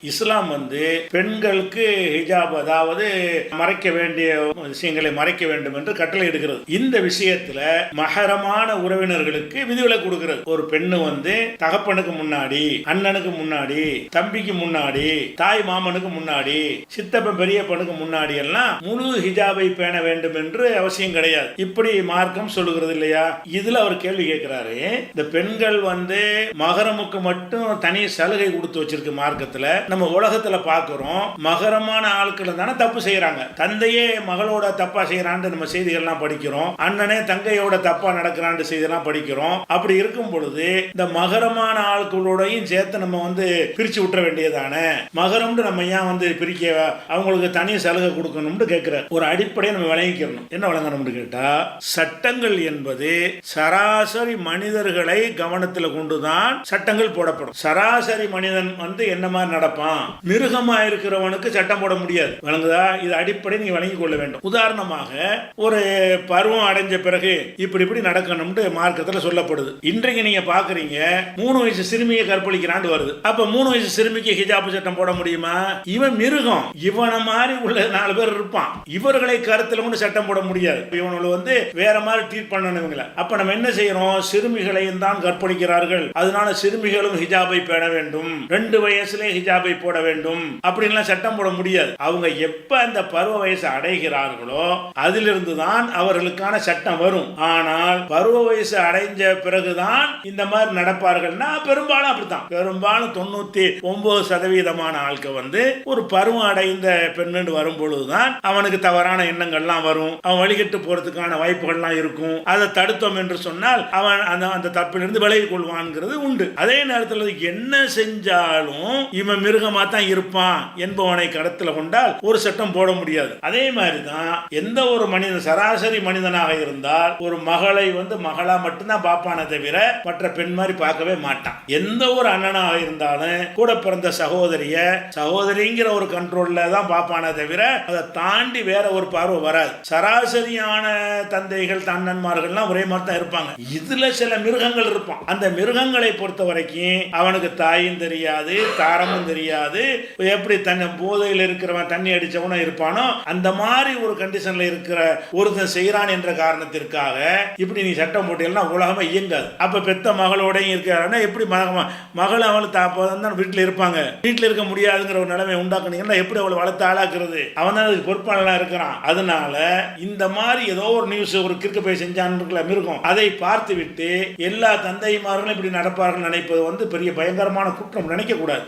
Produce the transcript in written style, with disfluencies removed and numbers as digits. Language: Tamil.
இஸ்லாம் பெண்களுக்கு ஹிஜாப், அதாவது மறைக்க வேண்டிய விஷயங்களை மறைக்க வேண்டும் என்று கட்டளை எடுக்கிறது. இந்த விஷயத்துல மஹரமான உறவினர்களுக்கு விதிவிலக்கு கொடுக்கிறது. ஒரு பெண்ணு தகப்பனுக்கு முன்னாடி, அண்ணனுக்கு முன்னாடி, தம்பிக்கு முன்னாடி, தாய் மாமனுக்கு முன்னாடி, சித்தப்பன் பெரியப்பனுக்கு முன்னாடி எல்லாம் முழு ஹிஜாபை பேண வேண்டும் என்று அவசியம் கிடையாது. இப்படி மார்க்கம் சொல்லுகிறது இல்லையா? இதுல அவர் கேள்வி கேட்கிறாரு, இந்த பெண்கள் மகரமுக்கு மட்டும் தனி சலுகை கொடுத்து வச்சிருக்கு மார்க்கத்துல. நம்ம உலகத்துல பாக்குறோம், மகரமான ஆட்கள் தானே தப்பு செய்யறாங்க. தந்தையே மகளோட தப்பா செய்யறான்னு நம்ம செய்திகள்லாம் படிக்கிறோம். அண்ணனே தங்கையோட தப்பா நடக்கிறான்னு செய்தியெல்லாம் படிக்கிறோம். அப்படி இருக்கும் பொழுது இந்த மகரமான ஆட்களோடையும் சேர்த்து நம்ம பிரிச்சு விட்டுற வேண்டியதானே? மகரம்னு நம்ம ஏன் பிரிக்க அவங்களுக்கு தனி சலுகை கொடுக்கணும்னு கேட்கிற ஒரு அடிப்படையை நம்ம விளங்கிக்கணும். என்ன விளங்கணும்னு கேட்டா, சட்டங்கள் என்பது சராசரி மனிதர்களை கவனத்தில் கொண்டுதான் சட்டங்கள் போடப்படும். சராசரி மனிதன் என்ன மாதிரி நடப்பான், மிருகமா இருக்கிறவனுக்கு சட்டம் போட முடியாது. வழங்குதா? இது அடிப்படை நீங்க வழங்கிக் கொள்ள வேண்டும். உதாரணமாக, ஒரு பருவம் அடைஞ்ச பிறகு இப்படி இப்படி நடக்கணும்னு மார்க்கத்தில் சொல்லப்படுது. இன்றைக்கு நீங்க பாக்குறீங்க, 3 வயசு சிறுமியை கற்பழிக்கிறான்னு வருது. அப்ப 3 வயசு சிறுமிக்கு ஹிஜாப் சட்டம் போட முடியுமா? இவன் மிருகம், இவனை மாதிரி உள்ள 4 பேர் இருப்பான். இவர்களை கருத்தில் கொண்டு சட்டம் போட முடியாது. இவங்களை வேற மாதிரி ட்ரீட் பண்ணணும் இவங்களை. அப்ப நம்ம என்ன செய்யறோம்? சிறுமிகளையும் தான் கற்பழிக்கிறார்கள், அதனால சிறுமிகளும் ஹிஜாபை பேண வேண்டும், 2 வயசுல ஹிஜாபை போட வேண்டும் அப்படின்லாம் சட்டம் போட முடியாது. அவங்க எப்ப அந்த பருவ வயசு அடைகிறார்களோ அதிலிருந்து தான் அவர்களுக்கான சட்டம் வரும். ஆனால் பருவ வயசு அடைஞ்ச பிறகுதான் இந்த மாதிரி நடப்பார்கள்னா பெரும்பாலும் அப்படித்தான். பெரும்பாலும் 99% ஆட்கள் ஒரு பருவம் அடைந்த பெண்ணு வரும் பொழுதுதான் அவனுக்கு தவறான எண்ணங்கள்லாம் வரும். அவன் வழிகட்டு போறதுக்கான வாய்ப்புகள்லாம் இருக்கும். அதை தடுத்தோம் என்று சொன்னால் அவன் அந்த தப்பிலிருந்து விலகிக் கொள்வான்ங்கிறது உண்டு. அதே நேரத்தில் என்ன செஞ்சாலும் இவன் மிருகமா தான் இருப்பான் என்பவனை கடத்தில் கொண்டால் ஒரு சட்டம் போட முடியாது. அதே மாதிரிதான் எந்த ஒரு மனிதன், சராசரி மனிதனாக இருந்தால், ஒரு மகளை மகளா மட்டும்தான் பார்ப்பானே தவிர மற்ற பெண் மாதிரி பார்க்கவே மாட்டான். எந்த ஒரு அண்ணனாக இருந்தாலும் கூட பிறந்த சகோதரிங்கிற ஒரு கண்ட்ரோல்ல தான் பார்ப்பானே தவிர அதை தாண்டி வேற ஒரு பார்வை வராது. சராசரியான தந்தைகள், அண்ணன்மார்கள்லாம் ஒரே மாதிரி தான் இருப்பாங்க. இதுல சில மிருகங்கள் இருப்பான். அந்த மிருகங்களை பொறுத்த வரைக்கும் அவனுக்கு தாயும் தெரியாது, தாரமும் தெரியாது. எப்படி தன்னை போதையில் இருக்கிறவன் தண்ணி அடிச்சவனும் இருப்பானோ அந்த மாதிரி ஒரு கண்டிஷன்ல இருக்கிற ஒருத்தன் செய்யறான் என்ற காரணத்திற்காக இப்படி நீ சட்டம் போட்டீங்கன்னா உலகமா இயங்காது. அப்ப பெத்த மகளோடையும் இருக்கிறான்னா எப்படி மகள் அவளுக்கு தாப்பதான் வீட்டில் இருப்பாங்க. வீட்டில் இருக்க முடியாதுங்கிற ஒரு நிலைமை உண்டாக்குனீங்கன்னா எப்படி அவளை வளர்த்து ஆளாக்குறது? அவன் தான் அதுக்கு பொறுப்பாளனா இருக்கிறான். அதனால இந்த மாதிரி ஏதோ ஒரு நியூஸ், ஒரு கிறுக்கு போய் செஞ்சான்னு மிருகம், அதை பார்த்து விட்டு எல்லா தந்தைமார்களும் இப்படி நடப்பார்கள் நினைப்பது பெரிய பயங்கரமான குற்றம் நினைக்க கூடாது.